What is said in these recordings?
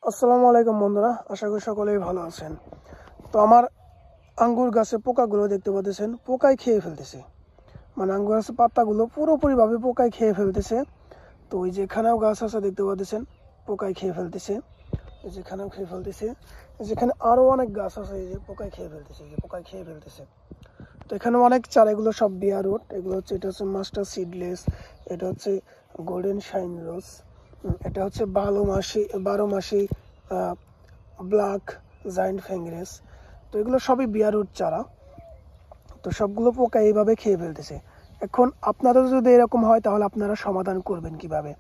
আসসালামু আলাইকুম বন্ধুরা, আশা করি সকলেই ভালো আছেন। তো আমার আঙ্গুর গাছে পোকাগুলো দেখতে পাচ্ছেন, পোকায় খেয়ে ফেলতেছে। মানে আঙ্গুর গাছের পাতাগুলো পুরোপুরিভাবে পোকায় খেয়ে ফেলতেছে। তো ওই যেখানেও গাছ আছে দেখতে পাচ্ছেন পোকায় খেয়ে ফেলতেছে, যেখানেও খেয়ে ফেলতেছে। যেখানে আরও অনেক গাছ আছে এই যে পোকায় খেয়ে ফেলতেছে, এই যে পোকায় খেয়ে ফেলতেছে। তো এখানে অনেক চারা, এগুলো সব বিয়া রুট। এগুলো হচ্ছে, এটা হচ্ছে মাস্টার সিডলেস, এটা হচ্ছে গোল্ডেন শাইন রোজ, এটা হচ্ছে 12 মাসি ব্ল্যাক জায়েন্ট ফ্যাংরেস। তো এগুলো সবই বিয়া রুট চারা। তো সবগুলো পোকা এইভাবে খেয়ে ফেলতেছে। এখন আপনাদের যদি এরকম হয় তাহলে আপনারা সমাধান করবেন কিভাবে?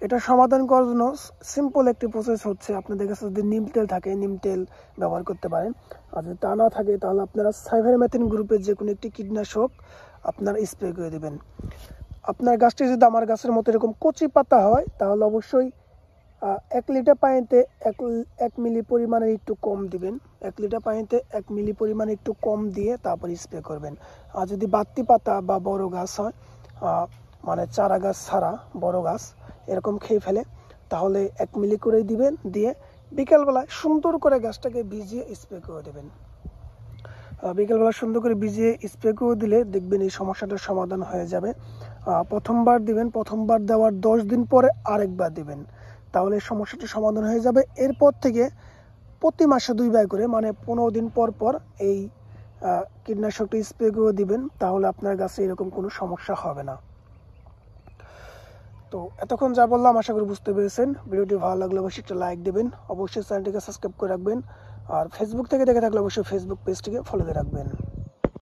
এটা সমাধান করার জন্য সিম্পল একটি প্রসেস হচ্ছে, আপনাদের কাছে যদি নিম তেল থাকে নিম তেল ব্যবহার করতে পারেন। আর যদি তা না থাকে তাহলে আপনারা সাইভারমেথিন গ্রুপের যে কোনো একটি কীটনাশক আপনারা স্প্রে করে দেবেন। আপনার গাছটি যদি আমার গাছের মতো এরকম কচি পাতা হয় তাহলে অবশ্যই 1 লিটার পানিতে 1 মিলি পরিমাণের একটু কম দিবেন। 1 লিটার পানিতে 1 মিলি পরিমাণে একটু কম দিয়ে তারপর স্প্রে করবেন। আর যদি বাড়তি পাতা বা বড় গাছ হয়, মানে চারা গাছ ছাড়া বড় গাছ এরকম খেয়ে ফেলে, তাহলে 1 মিলি করেই দিবেন। দিয়ে বিকেলবেলায় সুন্দর করে গাছটাকে ভিজিয়ে স্প্রে করে দেবেন। বিকেলবেলা সুন্দর করে ভিজিয়ে স্প্রে করে দিলে দেখবেন এই সমস্যাটার সমাধান হয়ে যাবে। প্রথমবার দিবেন, প্রথমবার দেওয়ার 10 দিন পরে আরেকবার দিবেন, তাহলে সমস্যাটা সমাধান হয়ে যাবে। এরপর থেকে প্রতি মাসে 2বার করে, মানে 15 দিন পর পর এই কীটনাশকটা স্প্রে করে দিবেন, তাহলে আপনার গাছে এরকম কোনো সমস্যা হবে না। তো এতক্ষণ যা বললাম আশা করি বুঝতে পেরেছেন। ভিডিওটি ভালো লাগলে অবশ্যই একটা লাইক দেবেন, অবশ্যই চ্যানেলটিকে সাবস্ক্রাইব করে রাখবেন। আর ফেসবুক থেকে দেখে থাকলে অবশ্যই ফেসবুক পেজটিকে ফলো দিয়ে রাখবেন।